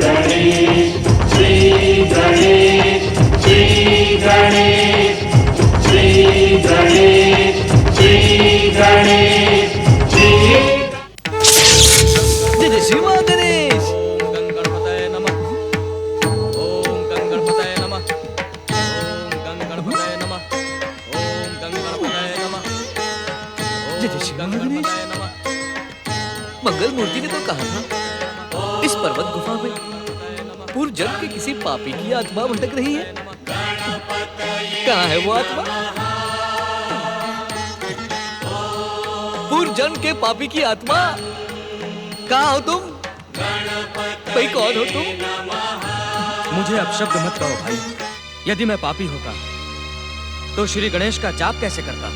गणेश श्री गणेश श्री गणेश श्री गणेश श्री गणेश श्री जय जय श्री गणेश। ओम गणपतये नमः। ओम गणपतये नमः। ओम गणपतये नमः। ओम गणपतये नमः। जय जय श्री गणेश। गणपतये नमः। मंगल मूर्ति ने तो कहा था इस पर्वत गुफा में पूर्व जन्म के किसी पापी की आत्मा भटक रही है। कहाँ है वो आत्मा? पूर्व जन्म के पापी की आत्मा, कहाँ हो तुम? भाई कौन हो तुम? मुझे अपशब्द मत कहो भाई। यदि मैं पापी होता तो श्री गणेश का जाप कैसे करता?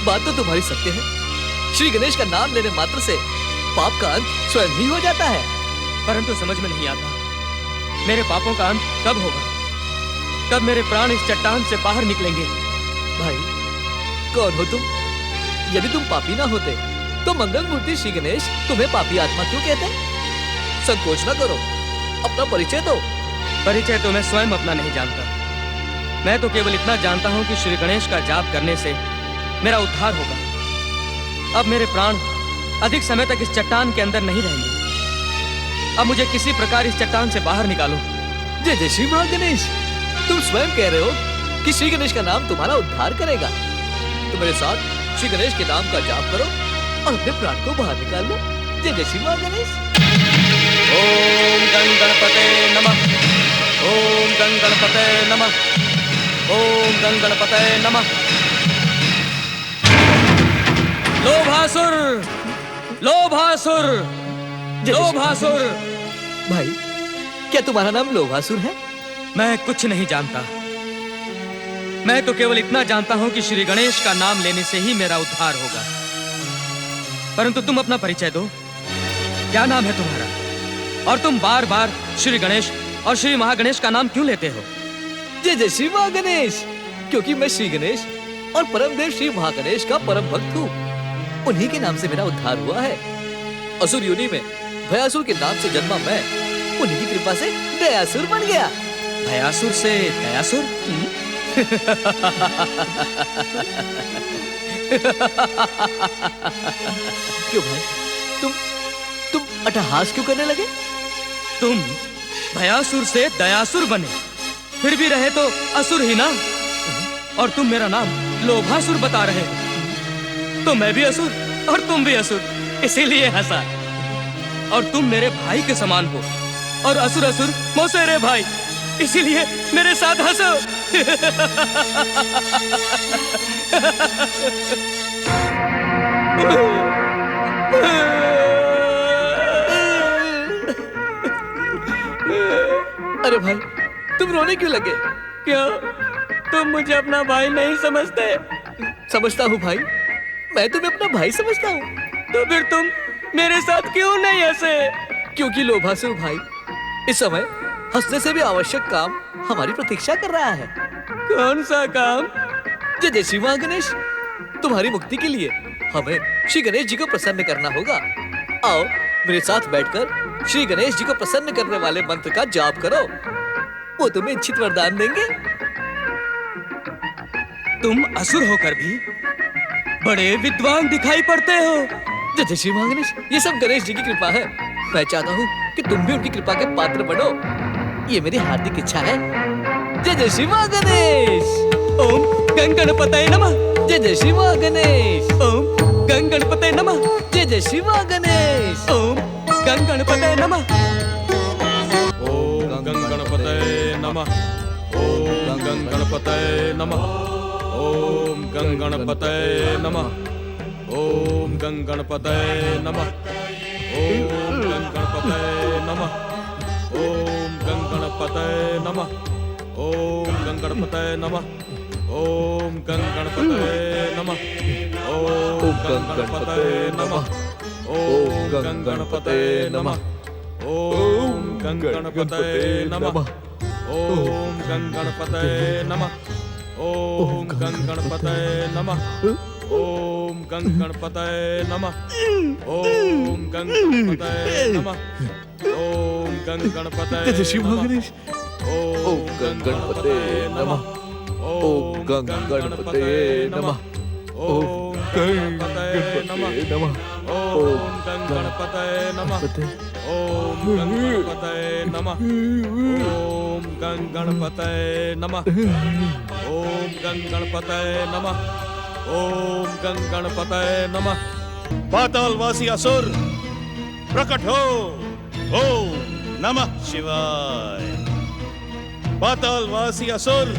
बात तो तुम्हारी सत्य है। श्री गणेश का नाम लेने मात्र से पाप का अंत स्वयं ही हो जाता है। परंतु समझ में नहीं आता मेरे पापों का अंत कब होगा, कब मेरे प्राण इस चट्टान से बाहर निकलेंगे। भाई कौन हो तुम? यदि तुम पापी ना होते तो मंगल मूर्ति श्री गणेश तुम्हें पापी आत्मा क्यों कहते? संकोच ना करो, अपना परिचय दो। परिचय तो मैं स्वयं अपना नहीं जानता। मैं तो केवल इतना जानता हूँ कि श्री गणेश का जाप करने से मेरा उद्धार होगा। अब मेरे प्राण अधिक समय तक इस चट्टान के अंदर नहीं रहेंगे। अब मुझे किसी प्रकार इस चट्टान से बाहर निकालो। जय जय श्री गणेश। तुम स्वयं कह रहे हो कि श्री गणेश का नाम तुम्हारा उद्धार करेगा। तो मेरे साथ श्री गणेश के नाम का जाप करो और अपने प्राण को बाहर निकाल लो। जय जय श्री गणेश। ओम गणपते नमः। ओम गणपते नमः। ओम गणपते नमः। लोभासुर, लोभासुर, लोभासुर। भाई क्या तुम्हारा नाम लोभासुर है? मैं कुछ नहीं जानता। मैं तो केवल इतना जानता हूं कि श्री गणेश का नाम लेने से ही मेरा उद्धार होगा। परंतु तुम अपना परिचय दो। क्या नाम है तुम्हारा? और तुम बार बार श्री गणेश और श्री महागणेश का नाम क्यों लेते हो? जय जय श्री गणेश। क्योंकि मैं श्री गणेश और परमदेव श्री महागणेश का परम भक्त हूँ। उन्हीं के नाम से मेरा उद्धार हुआ है। असुर योनि में भयासुर के नाम से जन्मा मैं उन्हीं की कृपा से दयासुर बन गया। भयासुर से दयासुर? क्यों भाई, तुम अट्टहास क्यों करने लगे? तुम भयासुर से दयासुर बने, फिर भी रहे तो असुर ही ना। और तुम मेरा नाम लोभासुर बता रहे हो। तो मैं भी असुर और तुम भी असुर, इसीलिए हंसा। और तुम मेरे भाई के समान हो और असुर असुर मौसेरे भाई, इसीलिए मेरे साथ हंसो। अरे भाई तुम रोने क्यों लगे? क्यों? तुम मुझे अपना भाई नहीं समझते? समझता हूँ भाई, मैं तुम्हें अपना भाई समझता हूँ। तो फिर तुम मेरे साथ क्यों नहीं हंसे? क्योंकि लोभासुर भाई इस समय हंसने से भी आवश्यक काम हमारी प्रतीक्षा कर रहा है। कौन सा काम? जय जय श्री गणेश। तुम्हारी मुक्ति के लिए हमें श्री गणेश जी को प्रसन्न करना होगा। आओ मेरे साथ बैठकर श्री गणेश जी को प्रसन्न करने वाले मंत्र का जाप करो। वो तुम्हें इच्छित वरदान देंगे। तुम असुर होकर भी बड़े विद्वान दिखाई पड़ते हो। जय जय श्री गणेश। ये सब गणेश जी की कृपा है। मैं चाहता हूँ कि तुम भी उनकी कृपा के पात्र बनो। ये मेरी हार्दिक इच्छा है। जय जय श्री गणेश। ओम गणपतये नमः। जय जय श्री गणेश। ओम गणपतये नमः। जय जय श्री गणेश। ओम गणपतये नमः। ओम गणपतये नमः। ओम गणपतये नमः। ओम गणपतये नमः। ओम गणपतये नमः। ओम गणपतये नमः। ओम गणपतये नमः। ओम गणपतये नमः। ओम गणपतये नमः। ओम गणपतये नमः। ओम गणपतये नमः। ओम गणपतये नमः। ओम गणपतये नमः। ओम गणपतये नमः। ओम गणपतये नमः। ओम गणपतये नमः। ओम गं गणपतये जय श्री नमः। महागणेश। ओम गं गणपतये नमः। ओम गं गणपतये नमः। ओम गणपतये नमः। ओम गं गणपतये नमः। ओम गं गणपतये नमः। ओम गं गणपतये नमः। ओम गं गणपतये नमः। ओम गं गणपतये नमः। पातालवासी असुर प्रकट हो। ओम नमः शिवाय। पातालवासी असुर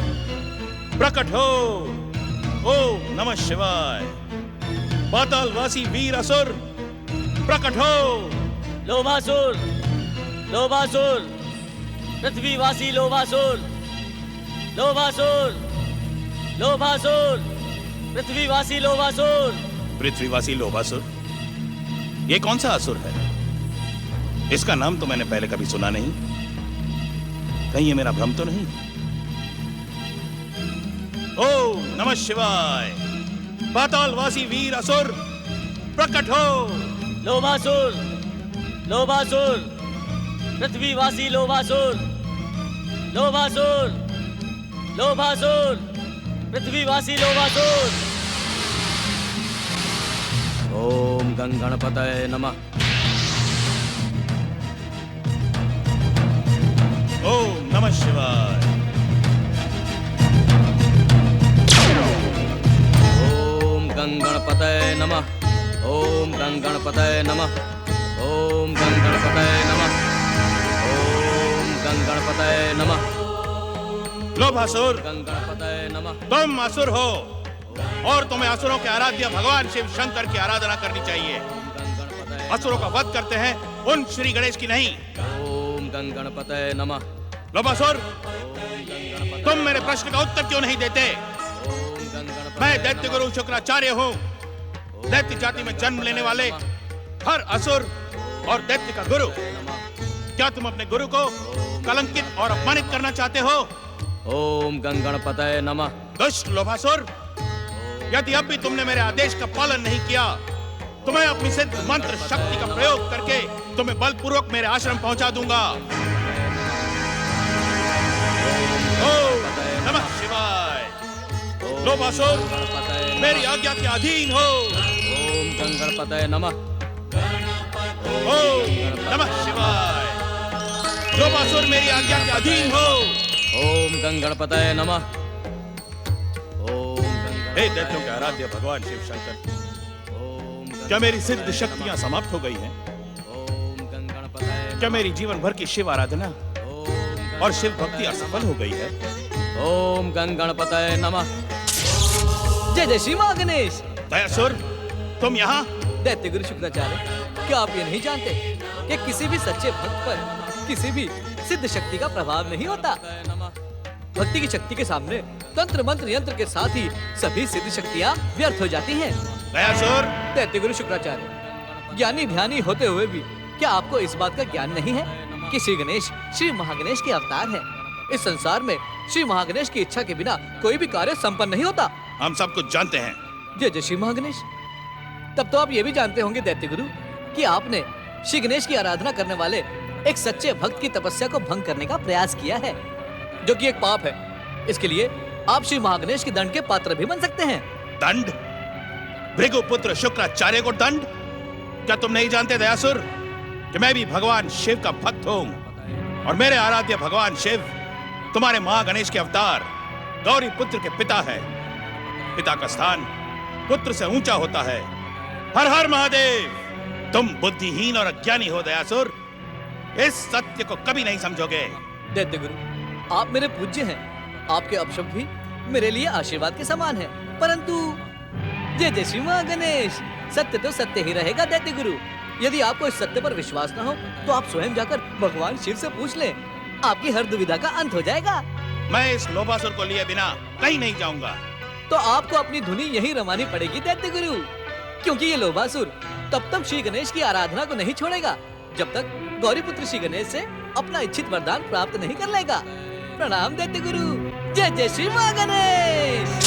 प्रकट हो। ओम नमः शिवाय। पातालवासी वीर असुर प्रकट हो। लोभासुर, लोभासुर, पृथ्वीवासी लोभासुर, लोभासुर, लोभासुर, पृथ्वीवासी लोभासुर। पृथ्वीवासी लोभासुर, ये कौन सा असुर है? इसका नाम तो मैंने पहले कभी सुना नहीं। कहीं ये मेरा भ्रम तो नहीं? ओम नमः शिवाय। पातालवासी वीर असुर प्रकट हो। लोभासुर, लोभासुर, पृथ्वीवासी लोभासुर, लोभासुर, लोभासुर, पृथ्वीवासी लोभासुर। ओम गं गणपतये नमः। ओम नमः शिवाय। ओम गं गणपतये नमः। ओम गं गणपतये नमः। ओम गं गणपतये नमः। ओम गं गणपतये नमः। लोभासुर, गं गणपतये नमः। तुम असुर हो और तुम्हें असुरों के आराध्य भगवान शिव शंकर की आराधना करनी चाहिए। गं गणपतये असुरों का वध करते हैं उन श्री गणेश की नहीं। ओम गं गणपतये नमः। लोभासुर, ओम गं गणपतये तुम मेरे प्रश्न का उत्तर क्यों नहीं देते? ओम गं गणपतये मैं दैत्य गुरु शुक्राचार्य हूँ। दैत्य जाति में जन्म लेने वाले हर असुर और दैत्य का गुरु। क्या तुम अपने गुरु को कलंकित और अपमानित करना चाहते हो? ओम गं गणपतये नमः। दुष्ट लोभासुर, यदि अब भी तुमने मेरे आदेश का पालन नहीं किया तो मैं अपनी सिद्ध मंत्र शक्ति का प्रयोग करके तुम्हें बलपूर्वक मेरे आश्रम पहुंचा दूंगा। ओम नमः शिवाय। लोभासुर, मेरी आज्ञा के अधीन हो। ओम गं गणपतये नमः। ओम नमः शिवाय। लोभासुर, मेरी आज्ञा के अधीन हो। ओम गं गणपतये नमः। ओम गं हे दैत्यों के आराध्य भगवान शिव शंकर, ओम गं क्या मेरी सिद्ध शक्तियां समाप्त हो गई हैं? ओम गं गणपतये क्या मेरी जीवन भर की शिव आराधना ओम और शिव भक्ति असफल हो गई है? ओम गं गणपतये नमः। जय जय श्री महागणेश। दयासुर, तुम यहाँ? दैत्य गुरु शुक्राचार्य, क्या आप ये नहीं जानते कि किसी भी सच्चे भक्त पर किसी भी सिद्ध शक्ति का प्रभाव नहीं होता? भक्ति की शक्ति के सामने तंत्र मंत्र यंत्र के साथ ही सभी सिद्ध शक्तियाँ व्यर्थ हो जाती हैं। दयासुर, दैत्य गुरु शुक्राचार्य, ज्ञानी ध्यानी होते हुए भी क्या आपको इस बात का ज्ञान नहीं है कि श्री गणेश श्री महागणेश के अवतार हैं? इस संसार में श्री महागणेश की इच्छा के बिना कोई भी कार्य संपन्न नहीं होता। हम सब कुछ जानते हैं। जय जय श्री महागणेश। तब तो आप ये भी जानते होंगे दैत्य गुरु कि आपने श्री गणेश की आराधना करने वाले एक सच्चे भक्त की तपस्या को भंग करने का प्रयास किया है, जो कि एक पाप है। इसके लिए आप श्री महागणेश के दंड के पात्र भी बन सकते हैं। दंड? भृगुपुत्र शुक्राचार्य को दंड? क्या तुम नहीं जानते दयासुर कि मैं भी भगवान शिव का भक्त हूँ और मेरे आराध्य भगवान शिव तुम्हारे महागणेश के अवतार गौरी पुत्र के पिता है। पिता का स्थान पुत्र से ऊंचा होता है। हर हर महादेव। तुम बुद्धिहीन और अज्ञानी हो दयासुर, इस सत्य को कभी नहीं समझोगे। दैत्य गुरु, आप मेरे पूज्य हैं। आपके अपशब्द भी मेरे लिए आशीर्वाद के समान है। परंतु जय जय श्री महागणेश, सत्य तो सत्य ही रहेगा दैत्य गुरु। यदि आपको इस सत्य पर विश्वास न हो तो आप स्वयं जाकर भगवान शिव से पूछ लें। आपकी हर दुविधा का अंत हो जाएगा। मैं इस लोभासुर को लिए बिना कहीं नहीं जाऊंगा। तो आपको अपनी धुनी यही रमानी पड़ेगी दैत्य गुरु, क्योंकि ये लोभासुर तब तक श्री गणेश की आराधना को नहीं छोड़ेगा जब तक गौरी पुत्र श्री गणेश से अपना इच्छित वरदान प्राप्त नहीं कर लेगा। प्रणाम दैत्य गुरु। जय जय श्री महागणेश।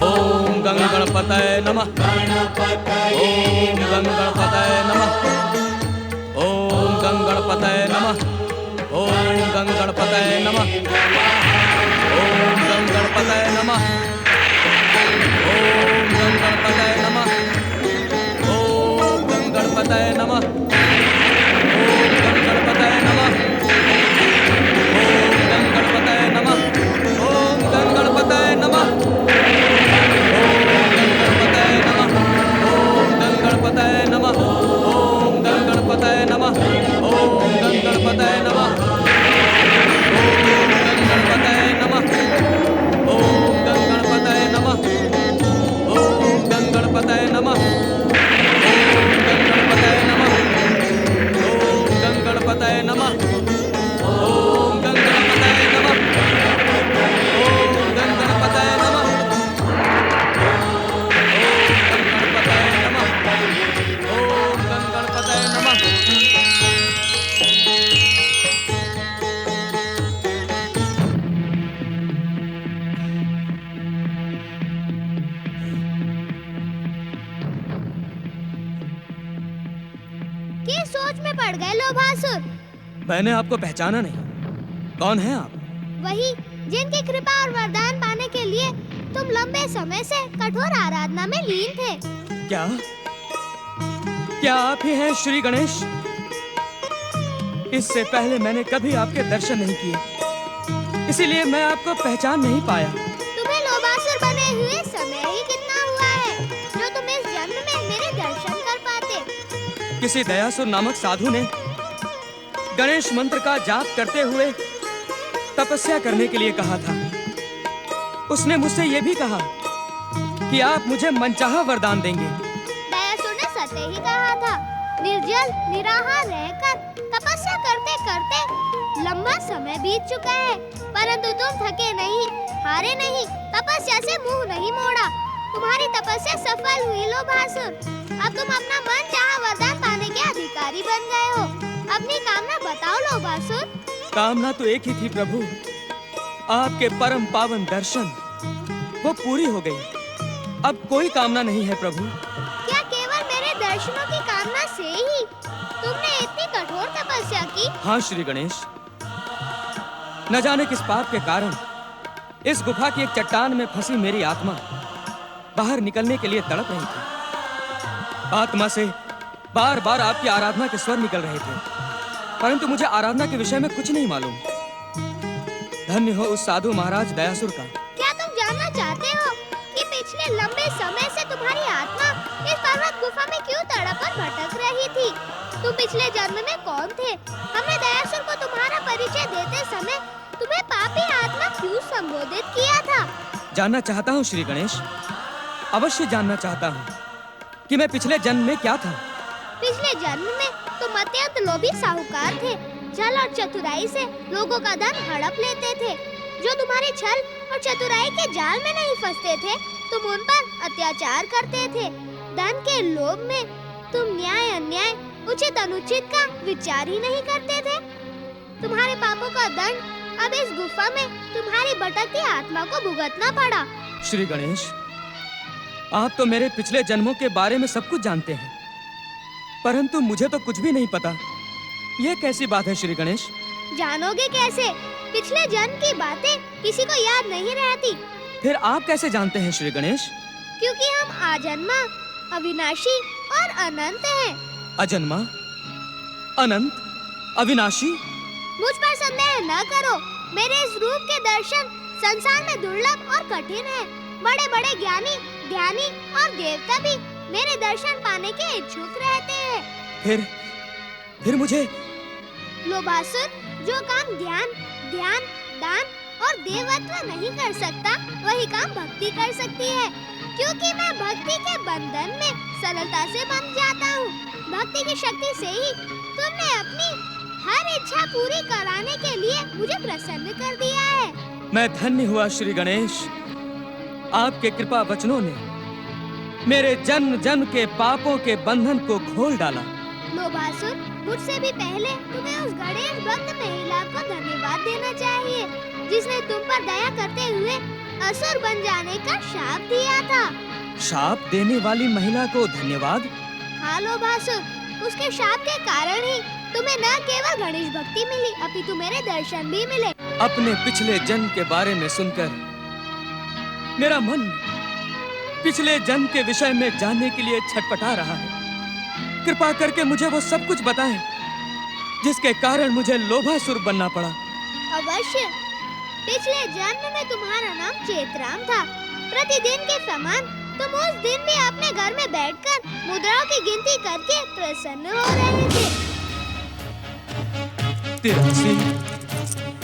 ओम गं गणपतये नमः। ओम गं गणपतये नमः। ओम गं गणपतये नमः। गणपतये नमः। ओम गं गणपतये नमः। ओम गं गणपतये नमः। ओम गं गणपतये नमः। ओम गं गणपतये नमः। ओम गं गणपतये नमः। ओम गं गणपतये नमः। ओम गं गणपतये नमः। ओम गं गणपतये नमः। ओम गं गणपतये नमः। ओम गं गणपतये नमः। ओम गं गणपतये नमः। ओम गं गणपतये नमः। ओम गं गणपतये नमः। ओम गं गणपतये नमः। ओम गं गणपतये नमः। किस सोच में पड़ गए लोभासुर? मैंने आपको पहचाना नहीं। कौन है आप? वही जिनकी कृपा और वरदान पाने के लिए तुम लंबे समय से कठोर आराधना में लीन थे। क्या क्या आप ही हैं श्री गणेश? इससे पहले मैंने कभी आपके दर्शन नहीं किए, इसीलिए मैं आपको पहचान नहीं पाया। तुम्हें लोभासुर बने हुए समय ही कितना हुआ है जो तुम इस जन्म में मेरे दर्शन कर पाते? किसी दयासुर नामक साधु ने गणेश मंत्र का जाप करते हुए तपस्या करने के लिए कहा था। उसने मुझसे यह भी कहा कि आप मुझे मनचाहा वरदान देंगे। दयासुर ने सत्य ही कहा था। निर्जल निराहार रहकर तपस्या करते करते लंबा समय बीत चुका है, परंतु तुम थके नहीं, हारे नहीं, तपस्या से मुंह नहीं मोड़ा। तुम्हारी तपस्या सफल हुई लोभासुर। अब तुम अपना मन चाहा वरदान पाने के अधिकारी बन गए हो। अपनी कामना बताओ लोभासुर। कामना तो एक ही थी प्रभु, आपके परम पावन दर्शन, वो पूरी हो गई। अब कोई कामना नहीं है प्रभु। क्या केवल मेरे दर्शनों की कामना से ही तुमने इतनी कठोर तपस्या की? हाँ श्री गणेश, न जाने किस पाप के कारण इस गुफा की एक चट्टान में फंसी मेरी आत्मा बाहर निकलने के लिए तड़प रही थी। आत्मा से बार बार आपकी आराधना के स्वर निकल रहे थे, परंतु मुझे आराधना के विषय में कुछ नहीं मालूम। धन्य हो उस साधु महाराज दयासुर का। क्या तुम जानना चाहते हो कि पिछले लंबे समय से तुम्हारी आत्मा इस पर्वत गुफा में क्यों तड़प और भटक रही थी? तुम पिछले जन्म में कौन थे? हमने दयासुर को तुम्हारा परिचय देते समय तुम्हें पापी आत्मा क्यों संबोधित किया था? जानना चाहता हूँ श्री गणेश, अवश्य जानना चाहता हूँ कि मैं पिछले जन्म में क्या था। पिछले जन्म में तुम अत्यंत लोभी साहूकार थे। छल और चतुराई से लोगों का धन हड़प लेते थे। जो तुम्हारे छल और चतुराई के जाल में नहीं फंसते थे, तुम उन पर अत्याचार करते थे। धन के लोभ में तुम न्याय अन्याय, उचित अनुचित का विचार ही नहीं करते थे। तुम्हारे पापों का दंड अब इस गुफा में तुम्हारी भटकती आत्मा को भुगतना पड़ा। श्री गणेश, आप तो मेरे पिछले जन्मों के बारे में सब कुछ जानते हैं, परंतु मुझे तो कुछ भी नहीं पता। यह कैसी बात है श्री गणेश? जानोगे कैसे? पिछले जन्म की बातें किसी को याद नहीं रहती। फिर आप कैसे जानते हैं श्री गणेश? क्योंकि हम आजन्मा, अविनाशी और अनंत हैं। अजन्मा, अनंत, अविनाशी? मुझ पर संदेह न करो। मेरे इस रूप के दर्शन संसार में दुर्लभ और कठिन हैं। बड़े बड़े ज्ञानी, ध्यानी और देवता भी मेरे दर्शन पाने के इच्छुक रहते हैं। फिर मुझे लोभासुर, जो काम ध्यान, दान और देवत्व नहीं कर सकता, वही काम भक्ति कर सकती है। क्योंकि मैं भक्ति के बंधन में सरलता से बंध जाता हूँ। भक्ति की शक्ति से ही तुमने अपनी हर इच्छा पूरी कराने के लिए मुझे प्रसन्न कर दिया है। मैं धन्य हुआ श्री गणेश। आपके कृपा वचनों ने मेरे जन्म जन्म के पापों के बंधन को खोल डाला। लोभासुर, मुझसे भी पहले तुम्हें उस गणेश भक्त महिला को धन्यवाद देना चाहिए, जिसने तुम पर दया करते हुए असुर बन जाने का शाप दिया था। शाप देने वाली महिला को धन्यवाद? हाँ लोभासुर, उसके शाप के कारण ही तुम्हें न केवल गणेश भक्ति मिली, अपितु मेरे दर्शन भी मिले। अपने पिछले जन्म के बारे में सुनकर मेरा मन पिछले जन्म के विषय में जानने के लिए छटपटा रहा है। कृपा करके मुझे वो सब कुछ बताएं जिसके कारण मुझे लोभासुर बनना पड़ा। अवश्य। पिछले जन्म में तुम्हारा नाम चेतराम था। प्रतिदिन के समान तुम उस दिन भी अपने घर में बैठकर मुद्राओं की गिनती करके प्रसन्न हो रहे थे। 83,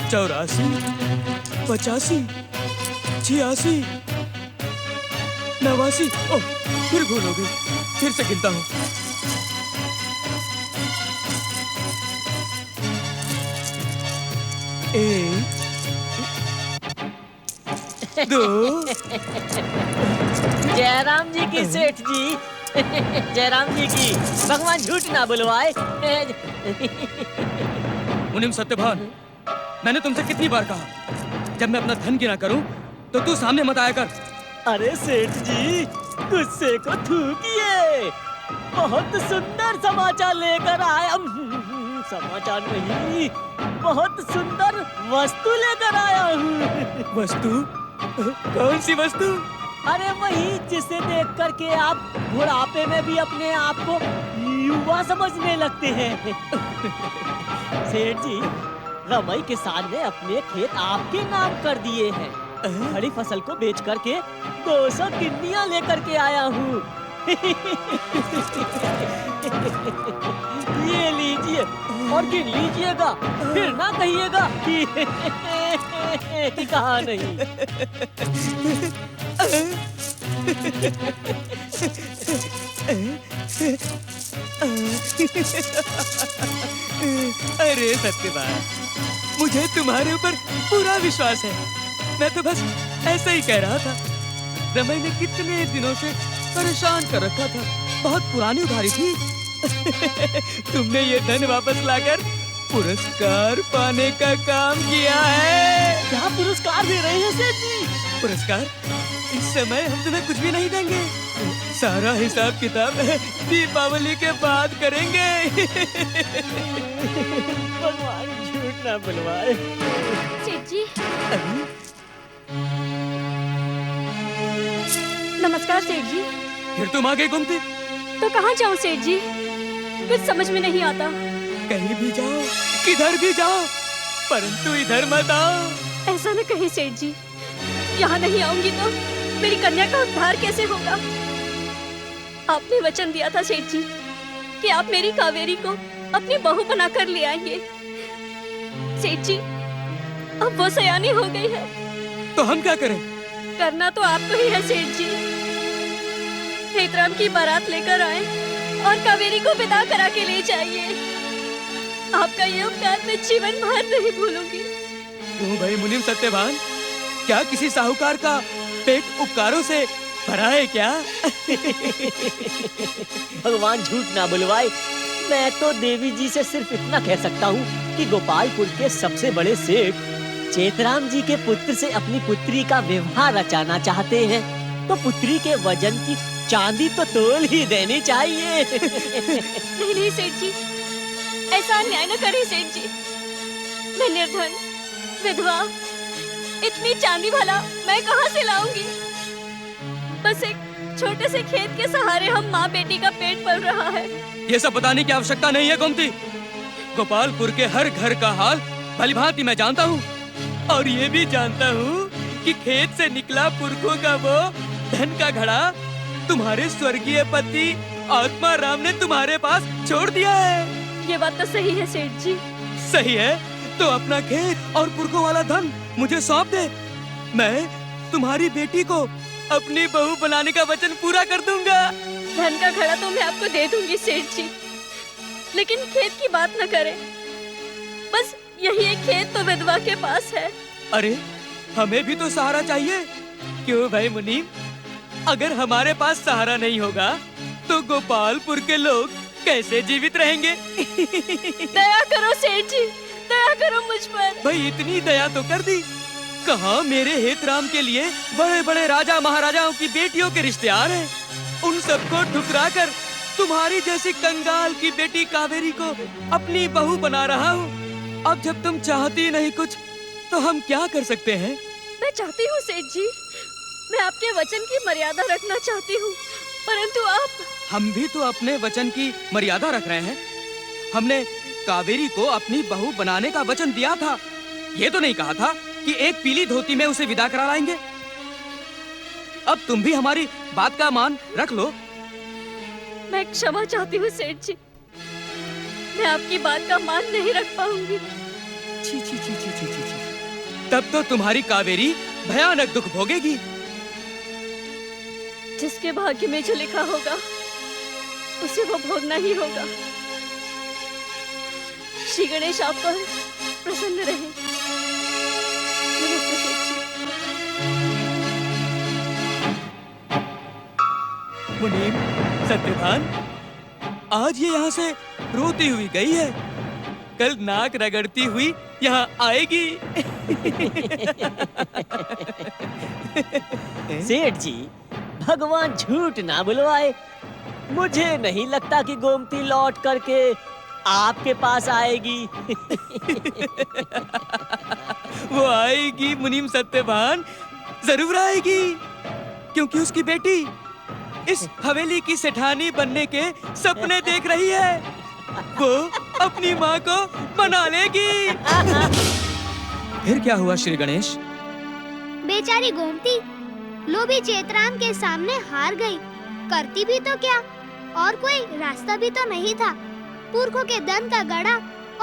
84, 85, 86, 89। ओह, फिर भूल हो गई। फिर से गिनता हूँ। 1, 2। जयराम जी की सेठ जी, जयराम जी की, भगवान झूठ ना बुलवाए। मुनिम सत्यभान, मैंने तुमसे कितनी बार कहा जब मैं अपना धन गिना करूं तो तू सामने मत आया कर। अरे सेठ जी, गुस्से को थूकिए। बहुत सुंदर समाचार लेकर आया। समाचार नहीं, बहुत सुंदर वस्तु लेकर आया हूँ। वस्तु? कौन सी वस्तु? अरे वही जिसे देख करके आप बुढ़ापे में भी अपने आप को युवा समझने लगते हैं। सेठ जी, रमई किसान ने अपने खेत आपके नाम कर दिए हैं। खड़ी फसल को बेच करके 200 किन्नियां लेकर के आया हूँ। ये लीजिए और गिन लीजिएगा, फिर ना कहिएगा कि कहा नहीं। अरे सत्यवान, मुझे तुम्हारे ऊपर पूरा विश्वास है। मैं तो बस ऐसा ही कह रहा था। रमई ने कितने दिनों से परेशान कर रखा था। बहुत पुरानी उधारी थी। तुमने ये धन वापस लाकर पुरस्कार पाने का काम किया है। क्या पुरस्कार दे रहे हैं सेठ जी? पुरस्कार? इस समय हम तुम्हें कुछ भी नहीं देंगे। सारा हिसाब किताब दीपावली के बाद करेंगे। भगवान झूठ ना बुलवाए। सेठ जी, नमस्कार सेठ जी। फिर तुम आ गए घूमते? तो कहाँ जाऊँ सेठ जी, कुछ समझ में नहीं आता। कहीं भी जाओ, किधर भी जाओ, परंतु इधर मत आओ। ऐसा न कहीं सेठ जी, यहाँ नहीं आऊंगी तो मेरी कन्या का उद्धार कैसे होगा? आपने वचन दिया था सेठ जी कि आप मेरी कावेरी को अपनी बहू बनाकर ले आएंगे। सेठ जी, अब वो सयानी हो गई है। तो हम क्या करें? करना तो आपको ही है सेठ जी। हेतराम की बारात लेकर आए और कावेरी को विदा करा के ले जाइए। आपका ये उपकार मैं जीवन भर नहीं भूलूंगी। क्यों भाई मुनिम सत्यवान, क्या किसी साहूकार का पेट उपकारों से भरा है क्या? भगवान झूठ ना बुलवाए। मैं तो देवी जी से सिर्फ इतना कह सकता हूँ कि गोपालपुर के सबसे बड़े सेठ चेतराम जी के पुत्र से अपनी पुत्री का विवाह रचाना चाहते हैं, तो पुत्री के वजन की चांदी तो तोल ही देनी चाहिए। नहीं नहीं सेठ जी, ऐसा अन्याय न करें सेठ जी। मैं निर्धन विधवा, इतनी चांदी भला मैं कहाँ से लाऊंगी? बस एक छोटे से खेत के सहारे हम माँ बेटी का पेट पल रहा है। ये सब बताने की आवश्यकता नहीं है गोमती। गोपालपुर के हर घर का हाल भलीभांति मैं जानता हूँ, और ये भी जानता हूँ कि खेत से निकला पुरखों का वो धन का घड़ा तुम्हारे स्वर्गीय पति आत्मा राम ने तुम्हारे पास छोड़ दिया है। ये बात तो सही है सेठ जी। सही है तो अपना खेत और पुरखों वाला धन मुझे सौंप दे। मैं तुम्हारी बेटी को अपनी बहू बनाने का वचन पूरा कर दूंगा। धन का घड़ा तो मैं आपको दे दूंगी सेठ जी, लेकिन खेत की बात न करें। बस यही एक खेत तो विधवा के पास है। अरे हमें भी तो सहारा चाहिए। क्यों भाई मुनीम, अगर हमारे पास सहारा नहीं होगा तो गोपालपुर के लोग कैसे जीवित रहेंगे? दया करो सेठ जी, दया करो मुझ पर। भाई इतनी दया तो कर दी। कहाँ मेरे हेतराम के लिए बड़े बड़े राजा महाराजाओं की बेटियों के रिश्तेदार हैं। उन सबको ठुकरा कर तुम्हारी जैसी कंगाल की बेटी कावेरी को अपनी बहू बना रहा हूँ। अब जब तुम चाहती नहीं कुछ, तो हम क्या कर सकते हैं? मैं चाहती हूँ सेठ जी, मैं आपके वचन की मर्यादा रखना चाहती हूँ, परंतु आप। हम भी तो अपने वचन की मर्यादा रख रहे हैं। हमने कावेरी को अपनी बहू बनाने का वचन दिया था। ये तो नहीं कहा था कि एक पीली धोती में उसे विदा करा लाएंगे। अब तुम भी हमारी बात का मान रख लो। मैं क्षमा चाहती हूँ सेठ जी, मैं आपकी बात का मान नहीं रख पाऊंगी। छी छी छी छी छी छी छी। तब तो तुम्हारी कावेरी भयानक दुख भोगेगी। जिसके भाग्य में जो लिखा होगा उसे वो भोगना ही होगा। श्री गणेश आप पर प्रसन्न रहे। नमस्ते सेठ जी। मुनीम, सत्यवान, आज ये यहाँ से रोती हुई गई है, कल नाक रगड़ती हुई यहाँ आएगी। सेठ जी, भगवान झूठ ना बुलवाए। मुझे नहीं लगता कि गोमती लौट करके आपके पास आएगी। वो आएगी मुनीम सत्यवान, जरूर आएगी, क्योंकि उसकी बेटी इस हवेली की सेठानी बनने के सपने देख रही है। वो अपनी माँ को मना लेगी। फिर क्या हुआ श्री गणेश? बेचारी गोमती लोभी चेतराम के सामने हार गई। करती भी तो क्या, और कोई रास्ता भी तो नहीं था। पुरखों के धन का गड़ा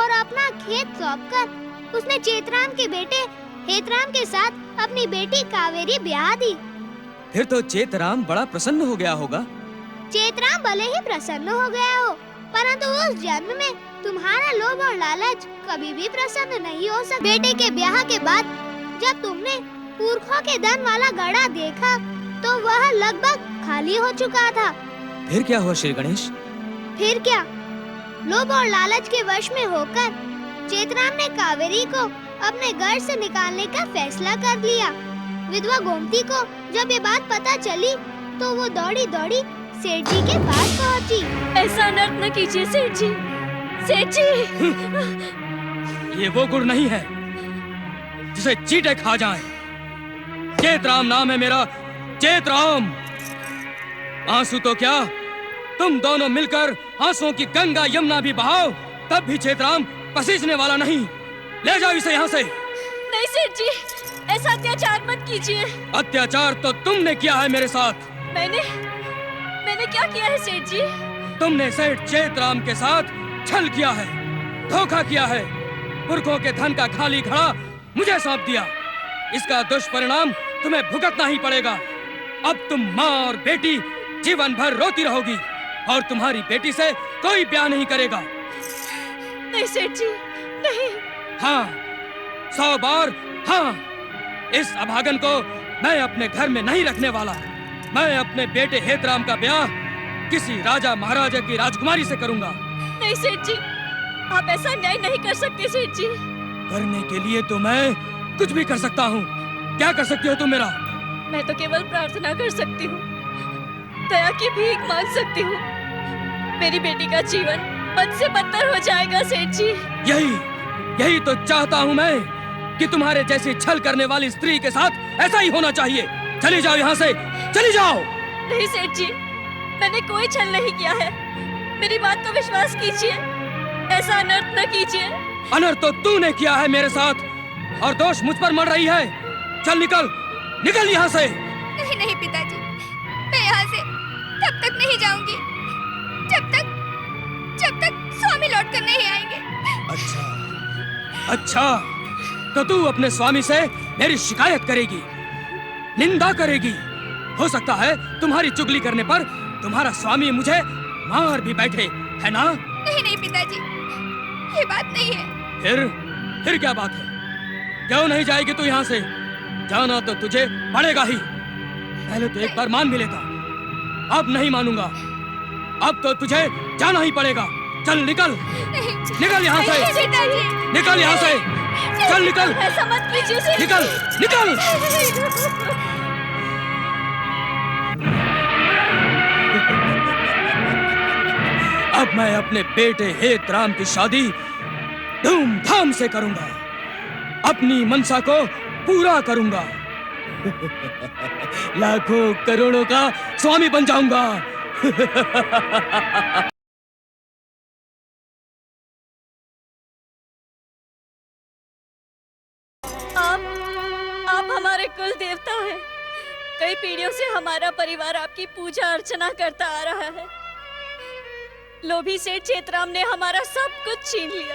और अपना खेत सौंपकर उसने चेतराम के बेटे हेतराम के साथ अपनी बेटी कावेरी ब्याह दी। फिर तो चेतराम बड़ा प्रसन्न हो गया होगा। चेतराम भले ही प्रसन्न हो गया हो, परंतु उस जन्म में तुम्हारा लोभ और लालच कभी भी प्रसन्न नहीं हो सकता। बेटे के ब्याह के बाद जब तुमने पुरखों के धन वाला घड़ा देखा तो वह लगभग खाली हो चुका था। फिर क्या हुआ श्री गणेश? फिर क्या, लोभ और लालच के वश में होकर चेतराम ने कावेरी को अपने घर से निकालने का फैसला कर लिया। विधवा गोमती को जब ये बात पता चली तो वो दौड़ी दौड़ी सेठ जी के पास पहुंची। ऐसा अनर्थ न कीजिए सेठ जी। सेठ जी, ये वो गुड़ नहीं है जिसे चींटे खा जाएं। चेतराम नाम है मेरा, चेतराम। आंसू तो क्या, तुम दोनों मिलकर आंसुओं की गंगा यमुना भी बहाओ, तब भी चेतराम पसीजने वाला नहीं। ले जाओ इसे यहाँ से। नहीं सेठ जी, ऐसा अत्याचार मत कीजिए। अत्याचार तो तुमने किया है मेरे साथ। मैंने क्या किया है सेठ जी? तुमने सेठ चेतराम के साथ छल किया है, धोखा किया है, पुरखों के धन का खाली घड़ा मुझे सौंप दिया। इसका दुष्परिणाम तुम्हें भुगतना ही पड़ेगा। अब तुम माँ और बेटी जीवन भर रोती रहोगी और तुम्हारी बेटी से कोई ब्याह नहीं करेगा। नहीं सेठ जी, नहीं। हाँ, 100 बार हाँ। इस अभागन को मैं अपने घर में नहीं रखने वाला। मैं अपने बेटे हेतराम का ब्याह किसी राजा महाराजा की राजकुमारी से करूंगा। नहीं सेठ जी, आप ऐसा न्याय नहीं कर सकते सेठ जी। करने के लिए तो मैं कुछ भी कर सकता हूँ। क्या कर सकती हो तुम मेरा? मैं तो केवल प्रार्थना कर सकती हूँ, दया की भीख मांग सकती हूँ। मेरी बेटी का जीवन बद से बदतर हो जाएगा सेठ जी। यही तो चाहता हूँ मैं, कि तुम्हारे जैसी छल करने वाली स्त्री के साथ ऐसा ही होना चाहिए। चली जाओ यहाँ से, चली जाओ। नहीं सेठ जी, मैंने कोई छल नहीं किया है। मेरी बात को विश्वास कीजिए, ऐसा अनर्थ न कीजिए। अनर्थ तो तूने किया है मेरे साथ, और दोष मुझ पर मर रही है। चल निकल, निकल यहाँ से। नहीं नहीं पिताजी, मैं यहाँ से तब तक नहीं जाऊंगी जब तक स्वामी लौट कर नहीं आएंगे। अच्छा, तो तू अपने स्वामी से मेरी शिकायत करेगी, निंदा करेगी। हो सकता है तुम्हारी चुगली करने पर तुम्हारा स्वामी मुझे मार भी बैठे, है ना? नहीं पिताजी, ये बात नहीं है। फिर क्या बात है? क्यों नहीं जाएगी तू यहाँ से? जाना तो तुझे पड़ेगा ही। पहले तो एक बार मान भी लेता, अब नहीं मानूंगा। अब तो तुझे जाना ही पड़ेगा। चल निकल, निकल यहाँ से, निकल यहाँ से, चल निकल। ऐसा मत कीजिए, निकल, निकल। अब मैं अपने बेटे हेतराम की शादी धूमधाम से करूंगा, अपनी मनसा को पूरा करूंगा। लाखों करोड़ों का स्वामी बन जाऊंगा। आप हमारे कुल देवता हैं। कई पीढ़ियों से हमारा परिवार आपकी पूजा अर्चना करता आ रहा है। लोभी सेठ चेतराम ने हमारा सब कुछ छीन लिया,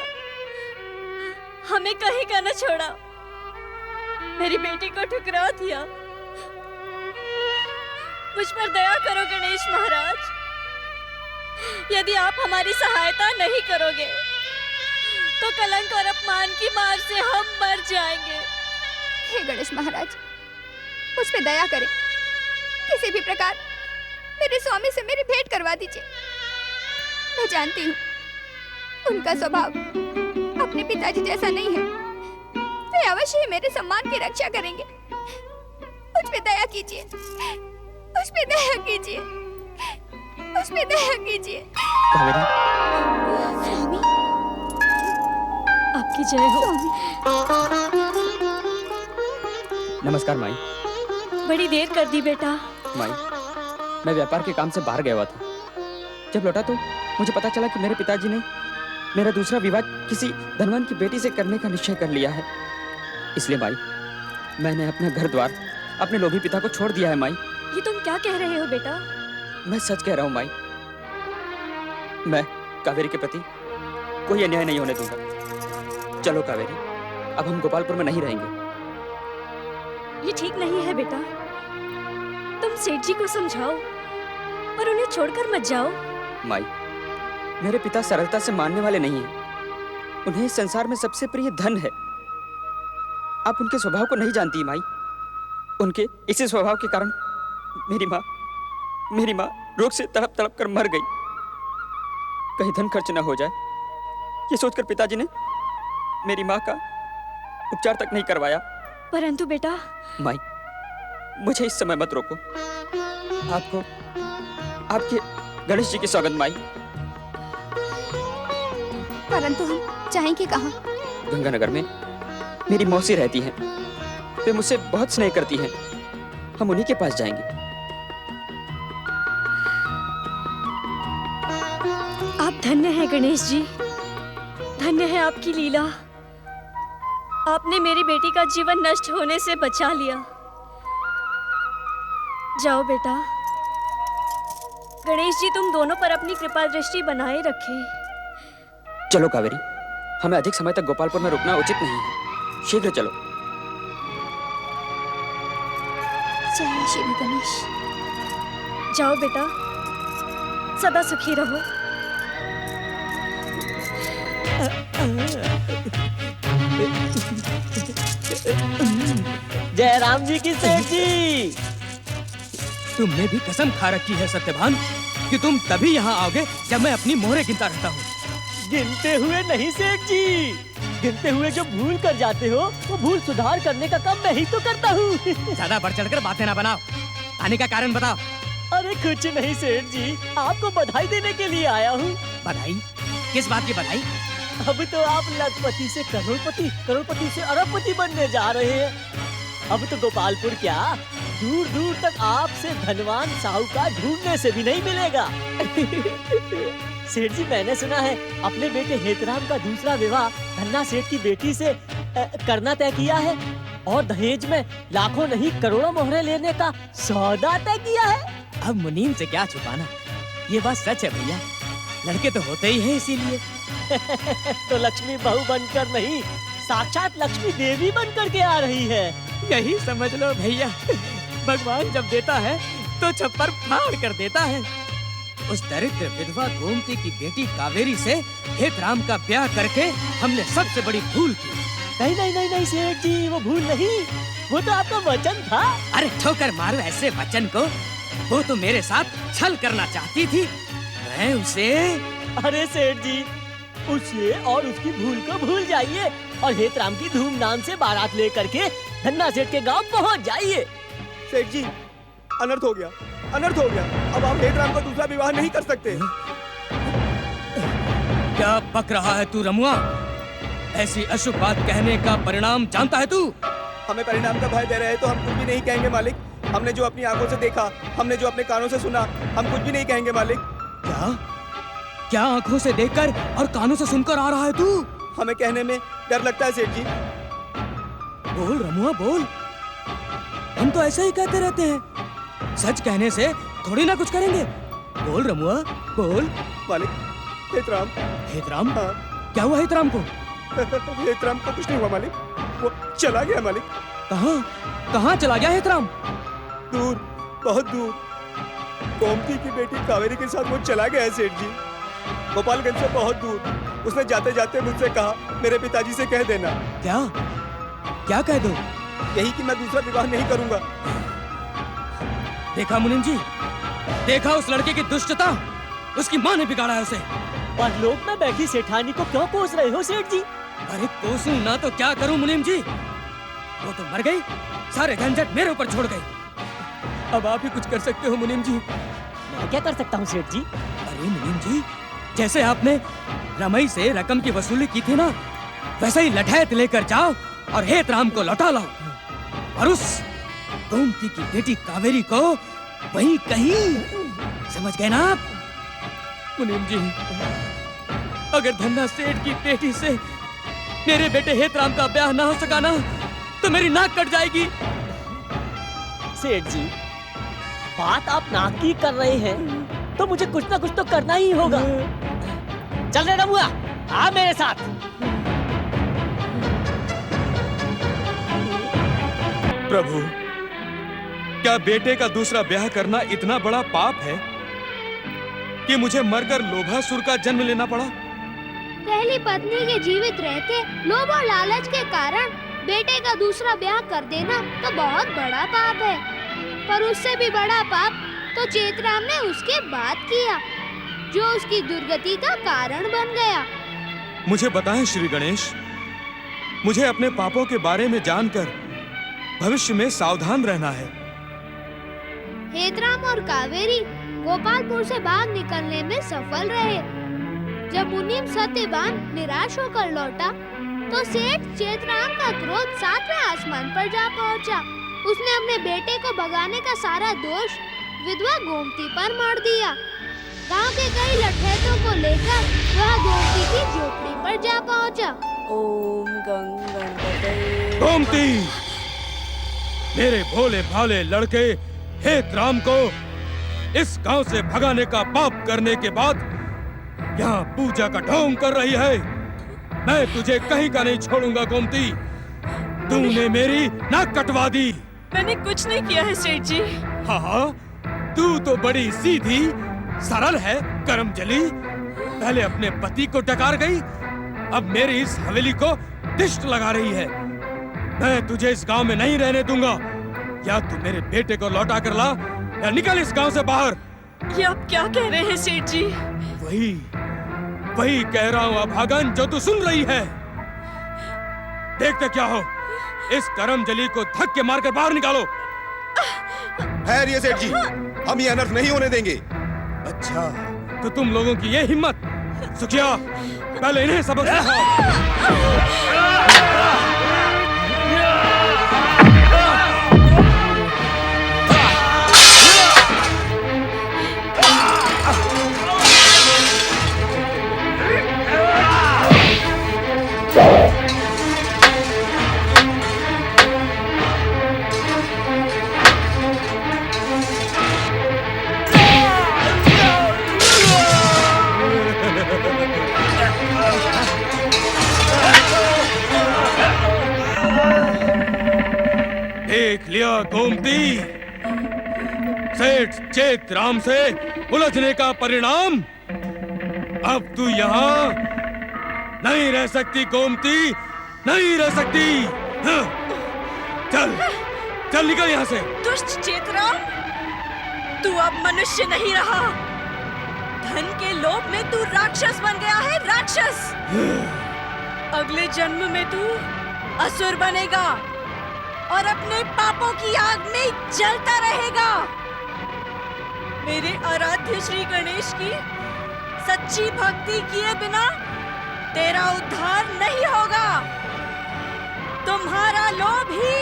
हमें कहीं का न छोड़ा, मेरी बेटी को ठुकरा दिया। मुझ पर दया करो गणेश महाराज। यदि आप हमारी सहायता नहीं करोगे तो कलंक और अपमान की मार से हम मर जाएंगे। हे गणेश महाराज, मुझ पे दया करें। किसी भी प्रकार मेरे स्वामी से मेरी भेंट करवा दीजिए। मैं जानती हूँ उनका स्वभाव अपने पिताजी जैसा नहीं है। वे अवश्य ही मेरे सम्मान की रक्षा करेंगे। मुझ पे दया कीजिए, मुझ पे दया कीजिए, मुझ पे दया कीजिए। कावेरी, स्वामी, आपकी जय हो। नमस्कार माई। बड़ी देर कर दी बेटा। माई, मैं व्यापार के काम से बाहर गया हुआ था। जब लौटा तो मुझे पता चला कि मेरे पिताजी ने मेरा दूसरा विवाह किसी धनवान की बेटी से करने का निश्चय कर लिया है। इसलिए माई, मैंने अपना घर द्वार अपने लोभी पिता को छोड़ दिया है। माई, ये तुम क्या कह रहे हो बेटा? मैं सच कह रहा हूँ माई। मैं कावेरी के प्रति कोई अन्याय नहीं होने दूंगा। चलो कावेरी, अब हम गोपालपुर में नहीं रहेंगे। ये ठीक नहीं है बेटा। तुम सेठ जी को समझाओ और उन्हें छोड़कर मत जाओ। माई, मेरे पिता सरलता से मानने वाले नहीं हैं। उन्हें इस संसार में सबसे प्रिय धन है। आप उनके स्वभाव को नहीं जानती माई। उनके इसी स्वभाव के कारण मेरी माँ रोग से तड़प तड़प कर मर गई। कहीं धन खर्च ना हो जाए, ये सोचकर पिताजी ने मेरी माँ का उपचार तक नहीं करवाया। परंतु बेटा, माई, मुझे इस समय मत रोको। आपको आपके गणेश जी की सौगंध माई। परंतु हम जाएंगे कहाँ? गंगानगर में मेरी मौसी रहती हैं। वे मुझसे बहुत स्नेह करती हैं। हम उन्हीं के पास जाएंगे। आप धन्य हैं गणेश जी, धन्य है आपकी लीला। आपने मेरी बेटी का जीवन नष्ट होने से बचा लिया। जाओ बेटा। गणेश जी तुम दोनों पर अपनी कृपा दृष्टि बनाए रखें। चलो कावेरी, हमें अधिक समय तक गोपालपुर में रुकना उचित नहीं है। शीघ्र चलो। जय श्री गणेश। जाओ बेटा, सदा सुखी रहो। जय राम जी की सेठ जी। तुमने भी कसम खा रखी है सत्यभान कि तुम तभी यहाँ आओगे जब मैं अपनी मोहरें गिनता रहता हूँ। गिनते हुए नहीं सेठ जी, गिनते हुए जो भूल कर जाते हो वो भूल सुधार करने का काम मैं ही तो करता हूँ। ज्यादा बढ़ चढ़कर बातें ना बनाओ। आने का कारण बताओ। अरे कुछ नहीं सेठ जी, आपको बधाई देने के लिए आया हूँ। बधाई? किस बात की बधाई? अब तो आप लखपति से करोड़पति, करोड़पति से अरबपति बनने जा रहे हैं। अब तो गोपालपुर क्या, दूर दूर तक आपसे धनवान साहूकार ढूंढने से भी नहीं मिलेगा। सेठ जी, मैंने सुना है अपने बेटे हेतराम का दूसरा विवाह धन्ना सेठ की बेटी से करना तय किया है और दहेज में लाखों नहीं करोड़ों मोहरें लेने का सौदा तय किया है। अब मुनीम से क्या छुपाना, ये बात सच है भैया। लड़के तो होते ही हैं इसीलिए। तो लक्ष्मी बहू बनकर नहीं, साक्षात लक्ष्मी देवी बनकर के आ रही है। यही समझ लो भैया, भगवान जब देता है तो छप्पर फाड़ कर देता है। उस दरिद्र विधवा गोमती की बेटी कावेरी से हेतराम का ब्याह करके हमने सबसे बड़ी भूल की। नहीं नहीं नहीं नहीं सेठ जी, वो भूल नहीं, वो तो आपका वचन था। अरे ठोकर मारो ऐसे वचन को। वो तो मेरे साथ छल करना चाहती थी, मैं उसे। अरे सेठ जी, उसे और उसकी भूल को भूल जाइए और हेतराम की धूमधाम से बारात लेकर के धन्ना सेठ के गांव पहुंच जाइए। सेठ जी, अनर्थ हो गया, अनर्थ हो गया। अब आप हेतराम का दूसरा विवाह नहीं कर सकते। क्या बक रहा है तू रमुआ? ऐसी अशुभ बात कहने का परिणाम जानता है तू? हमें परिणाम का भय दे रहे हैं तो हम कुछ भी नहीं कहेंगे मालिक। हमने जो अपनी आंखों से देखा, हमने जो अपने कानों से सुना, हम कुछ भी नहीं कहेंगे मालिक। क्या क्या आंखों से देखकर और कानों से सुनकर आ रहा है तू? हमें कहने में डर लगता है सेठ जी। बोल रमुआ बोल, हम तो ऐसे ही कहते रहते हैं, सच कहने से थोड़ी ना कुछ करेंगे। बोल रमुआ बोल। मालिक, हेतराम। हेतराम? हाँ। क्या हुआ हेतराम को? हेतराम को कुछ नहीं हुआ मालिक, वो चला गया मालिक। कहाँ चला गया हेतराम? दूर, बहुत दूर। गोमती की बेटी कावेरी के साथ वो चला गया है सेठ जी, गोपालगंज से बहुत दूर। उसने जाते जाते मुझसे कहा, मेरे पिताजी से कह देना। क्या क्या कह दो? यही कि मैं दूसरा विवाह नहीं करूंगा। देखा मुनीम जी, देखा उस लड़के की दुष्टता, उसकी माँ ने बिगाड़ा है उसे। पर लोग में बैठी सेठानी को क्यों कोस रहे हो सेठ जी? अरे कोसूं ना तो क्या करूं मुनीम जी, वो तो मर गई, सारे झंझट मेरे ऊपर छोड़ गई। अब आप ही कुछ कर सकते हो मुनीम जी। मैं क्या कर सकता हूँ सेठ जी? अरे मुनीम जी, जैसे आपने रमई से रकम की वसूली की थी ना, वैसे ही लठैत लेकर जाओ और हेतराम को लौटा लाओ, और उस गोमती की बेटी कावेरी को वहीं कहीं, समझ गए ना आप? मुनीम जी, अगर धन्ना सेठ की बेटी से मेरे बेटे हेतराम का ब्याह ना हो सका ना, तो मेरी नाक कट जाएगी। सेठ जी, बात आप नाक की कर रहे हैं तो मुझे कुछ ना कुछ तो करना ही होगा। चल रे रमुआ, आ मेरे साथ। प्रभु, क्या बेटे का दूसरा ब्याह करना इतना बड़ा पाप है कि मुझे मरकर लोभासुर का जन्म लेना पड़ा? पहली पत्नी के जीवित रहते लोभ और लालच के कारण बेटे का दूसरा ब्याह कर देना तो बहुत बड़ा पाप है, पर उससे भी बड़ा पाप तो चेतराम ने उसके बाद किया, जो उसकी दुर्गति का कारण बन गया। मुझे बताएं श्री गणेश, मुझे अपने पापों के बारे में जानकर भविष्य में सावधान रहना है। हेतराम और कावेरी गोपालपुर से भाग निकलने में सफल रहे। जब मुनीम सत्यवान निराश होकर लौटा तो सेठ चेतराम का क्रोध 7वें आसमान पर जा पहुंचा। उसने अपने बेटे को भगाने का सारा दोष विधवा गोमती पर मढ़ दिया। गांव के कई लठैतों को लेकर वह गोमती की झोपड़ी पर जा पहुंचा। ओम गंगणपते। गोमती, मेरे भोले भाले लड़के हेतराम को इस गांव से भगाने का पाप करने के बाद यहाँ पूजा का ढोंग कर रही है। मैं तुझे कहीं का नहीं छोड़ूंगा गोमती। तूने मेरी नाक कटवा दी। मैंने कुछ नहीं किया है सेठ जी। हाँ, तू तो बड़ी सीधी सरल है करमजली। पहले अपने पति को डकार गई, अब मेरी इस हवेली को दिष्ट लगा रही है। मैं तुझे इस गांव में नहीं रहने दूंगा। या तू मेरे बेटे को लौटा कर ला या निकल इस गांव से बाहर। ये आप क्या कह रहे हैं सेठ जी? वही कह रहा हूँ अभागन, जो तू सुन रही है। देखते क्या हो, इस करमजली को धक्के मारकर बाहर निकालो। ठहरिए सेठ जी, हम ये अनर्थ नहीं होने देंगे। अच्छा, तो तुम लोगों की ये हिम्मत। सुखिया, पहले इन्हें सबक सिखाओ। देख लिया गोमती, सेठ चेतराम से उलझने का परिणाम। अब तू यहाँ नहीं रह सकती गोमती, नहीं रह सकती। हाँ, चल चल निकल यहाँ से। दुष्ट चेतराम, तू अब मनुष्य नहीं रहा। धन के लोभ में तू राक्षस बन गया है, राक्षस। अगले जन्म में तू असुर बनेगा और अपने पापों की आग में जलता रहेगा। मेरे आराध्य श्री गणेश की सच्ची भक्ति किए बिना तेरा उद्धार नहीं होगा। तुम्हारा लोभ ही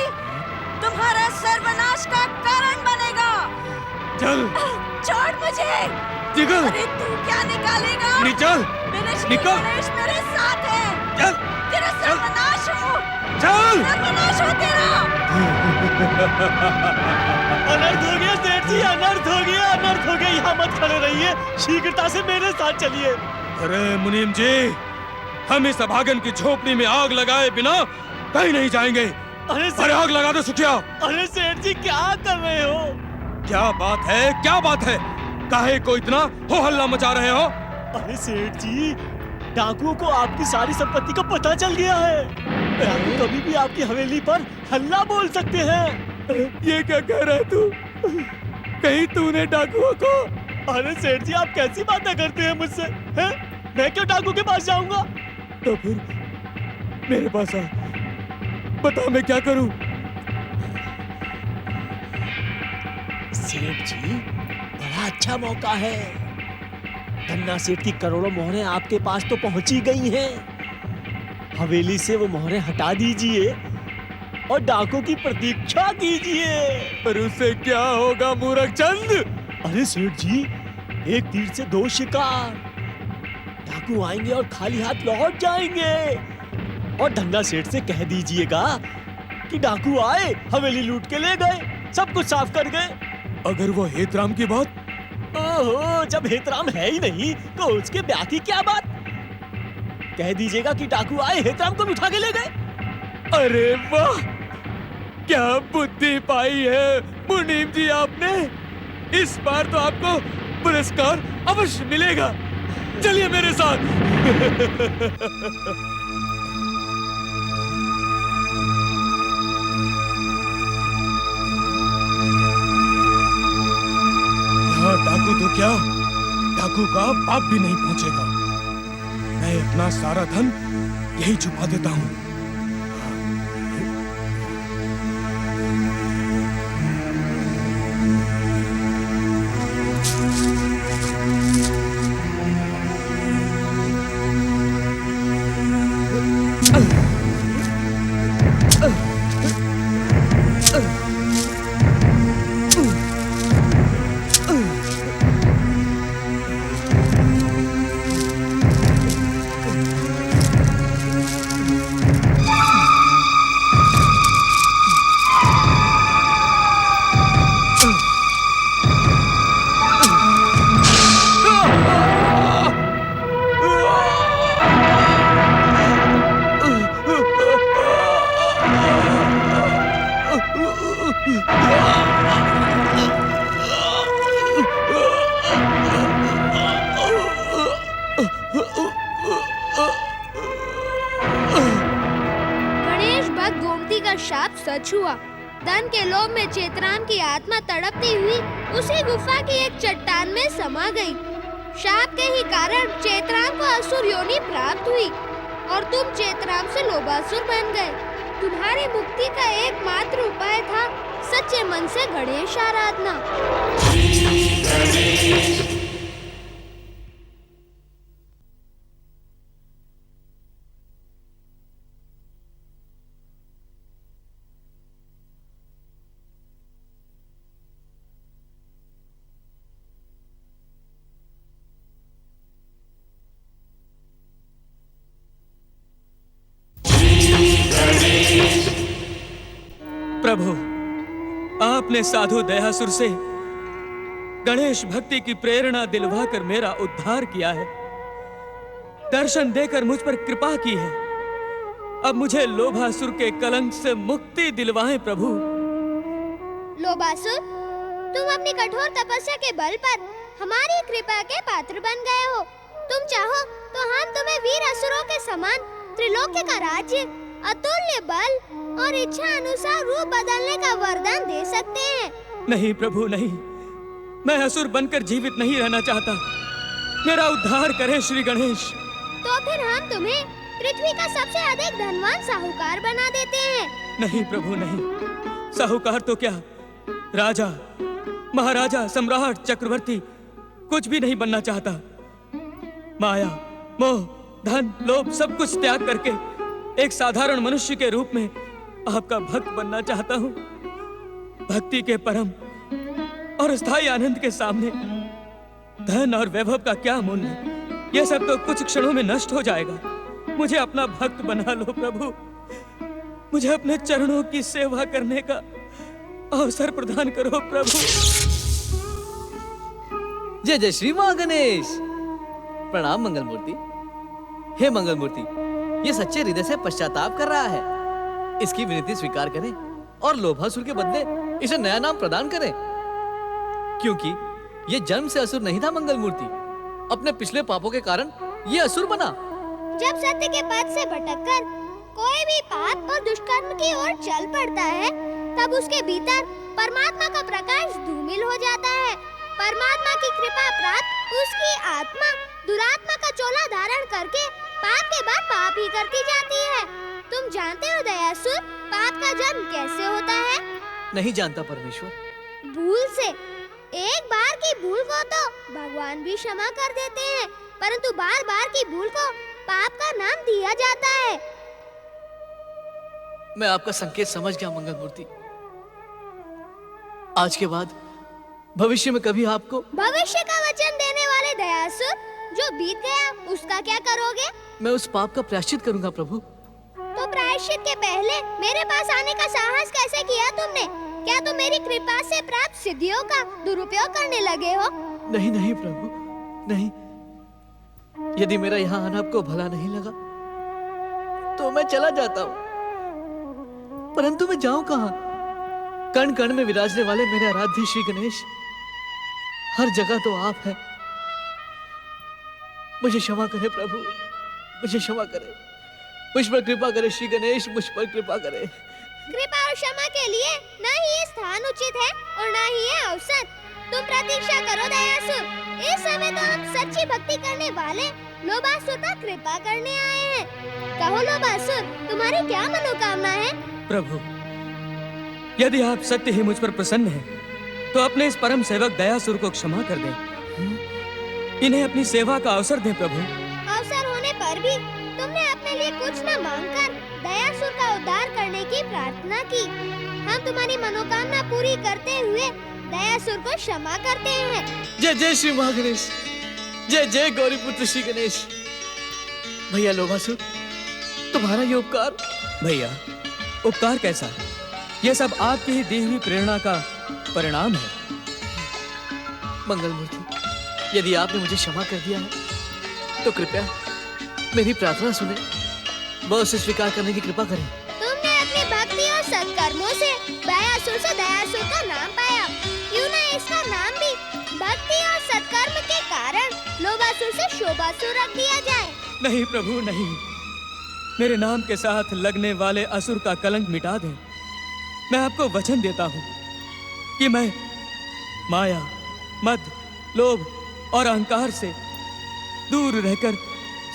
तुम्हारा सर्वनाश का कारण बनेगा। चल छोड़ मुझे। निकल। अरे तू क्या निकालेगा? निकल। मेरे श्री निकल। गणेश मेरे साथ है। चल। तेरा सर्वनाश हो। चल। सर्वनाश हो तेरा। अनर्थ हो गया सेठ जी, अनर्थ हो गया, अनर्थ हो गया। यहाँ मत खड़े रहिए, शीघ्रता से मेरे साथ चलिए। अरे मुनीम जी, हम इस अभागन की झोपड़ी में आग लगाए बिना कहीं नहीं जाएंगे। अरे आग लगा दो सुखिया। अरे सेठ जी क्या कर रहे हो? क्या बात है, क्या बात है? काहे को इतना हो हल्ला मचा रहे हो? अरे सेठ जी, डाकुओं को आपकी सारी संपत्ति का पता चल गया है। डाकू कभी भी आपकी हवेली पर हल्ला बोल सकते हैं। ये क्या कह रहा है तू? कहीं तूने डाकुओं को? अरे सेठ जी, आप कैसी बातें करते हैं मुझसे? हैं? मैं क्यों डाकू के पास जाऊंगा? तो फिर मेरे पास आ, बता मैं क्या करूं? सेठ जी, बड़ा अच्छा मौका है। धन्ना सेठ की करोड़ों मोहरें आपके पास तो पहुंची गई हैं। हवेली से वो मोहरें हटा दीजिए और डाकू की प्रतीक्षा कीजिए। पर उससे क्या होगा मूर्ख चंद? अरे सेठ जी, एक तीर से दो शिकार। डाकू आएंगे और खाली हाथ लौट जाएंगे। और धन्ना सेठ से कह दीजिएगा कि डाकू आए, हवेली लूट के ले गए, सब कुछ साफ कर गए। अगर वो हेतराम की बात? ओहो, जब हेतराम है ही नहीं तो उसके ब्याह की क्या बात? कह दीजिएगा कि डाकू आए, हेतराम को उठा के ले गए। अरे वाह, क्या बुद्धि पाई है मुनीम जी आपने। इस बार तो आपको पुरस्कार अवश्य मिलेगा। चलिए मेरे साथ। यहाँ डाकू तो क्या, डाकू का बाप भी नहीं पहुंचेगा। मैं अपना सारा धन यही छुपा देता हूँ। गणेश भक्त गोमती का शाप सच हुआ। धन के लोभ में चेतराम की आत्मा तड़पती हुई उसी गुफा की एक चट्टान में समा गई। शाप के ही कारण चेतराम को असुर योनि प्राप्त हुई और तुम चेतराम से लोभासुर बन गए। तुम्हारी मुक्ति का एकमात्र उपाय था सच्चे मन से गणेश आराधना। प्रभु, आपने साधु दयासुर से गणेश भक्ति की प्रेरणा दिलवाकर मेरा उद्धार किया है, दर्शन देकर मुझ पर कृपा की है। अब मुझे लोभासुर के कलंक से मुक्ति दिलवाएं प्रभु। लोभासुर, तुम अपनी कठोर तपस्या के बल पर हमारी कृपा के पात्र बन गए हो। तुम चाहो तो हम तुम्हें वीर असुरों के समान त्रिलोक्य का राज्य, अतुल्य बल और इच्छा अनुसार रूप बदलने का वरदान दे सकते हैं। नहीं प्रभु नहीं, मैं असुर बनकर जीवित नहीं रहना चाहता। मेरा उद्धार करें श्री गणेश। तो फिर हम तुम्हें पृथ्वी का सबसे अधिक धनवान साहूकार बना देते हैं। नहीं प्रभु नहीं, साहूकार तो क्या, राजा, महाराजा, सम्राट, चक्रवर्ती कुछ भी नहीं बनना चाहता। माया, मोह धन, लोभ सब कुछ त्याग करके एक साधारण मनुष्य के रूप में आपका भक्त बनना चाहता हूँ। भक्ति के परम और स्थायी आनंद के सामने धन और वैभव का क्या मूल्य? यह सब तो कुछ क्षणों में नष्ट हो जाएगा। मुझे अपना भक्त बना लो प्रभु। मुझे अपने चरणों की सेवा करने का अवसर प्रदान करो प्रभु। जय जय श्री महागणेश। प्रणाम मंगल मूर्ति। हे मंगल मूर्ति, ये सच्चे हृदय से पश्चाताप कर रहा है। इसकी विनती स्वीकार करें और लोभासुर के बदले इसे नया नाम प्रदान करें, क्योंकि ये जन्म से असुर नहीं था। मंगल मूर्ति अपने पिछले पापों के कारण ये असुर बना। जब सत्य के पथ से भटककर कोई भी पाप और दुष्कर्म की ओर चल पड़ता है, तब उसके भीतर परमात्मा का प्रकाश धूमिल हो जाता है। परमात्मा की कृपा प्राप्त उसकी आत्मा दुरात्मा का चोला धारण करके पाप के बाद पाप ही करती जाती है। तुम जानते हो दयासुर, पाप का जन्म कैसे होता है? नहीं जानता परमेश्वर। भूल से। एक बार की भूल को तो भगवान भी क्षमा कर देते हैं, परंतु बार बार की भूल को पाप का नाम दिया जाता है। मैं आपका संकेत समझ गया मंगल मूर्ति। आज के बाद भविष्य में कभी आपको भविष्य का वचन देने वाले दयासुर, जो बीत गया उसका क्या करोगे? मैं उस पाप का प्रायश्चित करूंगा प्रभु। तो प्रायश्चित के पहले मेरे पास आने का साहस कैसे किया तुमने? क्या तुम मेरी कृपा से प्राप्त सिद्धियों का दुरुपयोग करने लगे हो? नहीं नहीं प्रभु, नहीं। यदि मेरा यहाँ आना आपको भला नहीं लगा तो मैं चला जाता हूँ, परंतु मैं जाऊं कहाँ? कण कण में विराजने वाले मेरे आराध्य श्री गणेश, हर जगह तो आप हैं। मुझे क्षमा करें प्रभु, मुझे क्षमा करें। मुझ पर कृपा करें श्री गणेश, मुझ पर कृपा करें। कृपा और क्षमा के लिए न ही ये स्थान उचित है और न ही ये अवसर। तुम प्रतीक्षा करो दयासुर। इस समय तो हम सच्ची भक्ति करने वाले लोभासुर पर कृपा करने आए हैं। कहो लोभासुर, तुम्हारी क्या मनोकामना है? प्रभु, यदि आप सत्य ही मुझ पर प्रसन्न हैं, तो अपने इस परम सेवक दयासुर को क्षमा कर दें। इन्हें अपनी सेवा का अवसर दें प्रभु। अवसर होने पर भी तुमने अपने लिए कुछ न मांगकर दयासुर का उद्धार करने की प्रार्थना की। हम तुम्हारी मनोकामना पूरी करते हुए दयासुर को क्षमा करते हैं। जय जय श्री महागणेश, जय जय गौरी पुत्र श्री गणेश। भैया लोभासुर, तुम्हारा ये उपकार। भैया, उपकार कैसा? यह सब आपकी ही दी हुई प्रेरणा का परिणाम है। मंगल मूर्ति, यदि आपने मुझे क्षमा कर दिया है तो कृपया मेरी प्रार्थना सुने व उसे स्वीकार करने की कृपा करें। तुमने अपनी भक्ति और सत्कर्मों से दयासुर का नाम पाया, क्यों ना इसका नाम भी भक्ति और सत्कर्म के कारण लोभासुर से शोभासुर रख दिया जाए? नहीं प्रभु, नहीं। मेरे नाम के साथ लगने वाले असुर का कलंक मिटा दें। मैं आपको वचन देता हूँ कि मैं माया, मद, लोभ और अहंकार से दूर रहकर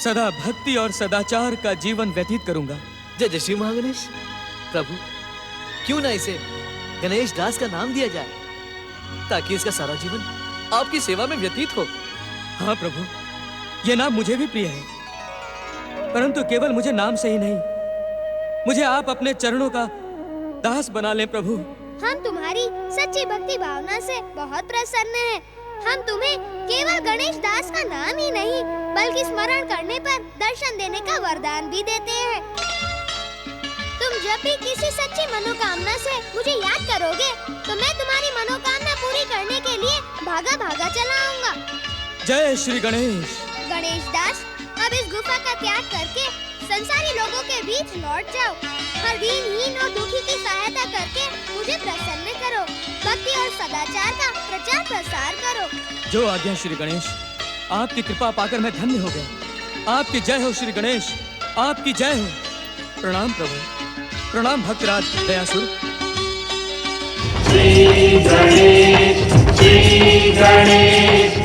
सदा भक्ति और सदाचार का जीवन व्यतीत करूंगा। जय जय श्री महागणेश। प्रभु, क्यों ना इसे गणेश दास का नाम दिया जाए, ताकि इसका सारा जीवन आपकी सेवा में व्यतीत हो। हाँ प्रभु, यह नाम मुझे भी प्रिय है, परंतु केवल मुझे नाम से ही नहीं, मुझे आप अपने चरणों का दास बना लें प्रभु। हम तुम्हारी सच्ची भक्ति भावना से बहुत प्रसन्न हैं। हम तुम्हें केवल गणेश दास का नाम ही नहीं, बल्कि स्मरण करने पर दर्शन देने का वरदान भी देते हैं। तुम जब भी किसी सच्ची मनोकामना से मुझे याद करोगे, तो मैं तुम्हारी मनोकामना पूरी करने के लिए भागा भागा चला आऊंगा। जय श्री गणेश। गणेश दास, अब इस गुफा का त्याग करके संसारी लोगों के बीच लौट जाओ। हर दीनहीन और दुखी की सहायता करके मुझे प्रसन्न करो। भक्ति और सदाचार का प्रचार प्रसार करो। जो आज्ञा श्री गणेश। आपकी कृपा पाकर मैं धन्य हो गया। आपकी जय हो श्री गणेश, आपकी जय हो। प्रणाम प्रभु, प्रणाम भक्तराज दयासुर। श्री गणेश, श्री गणेश,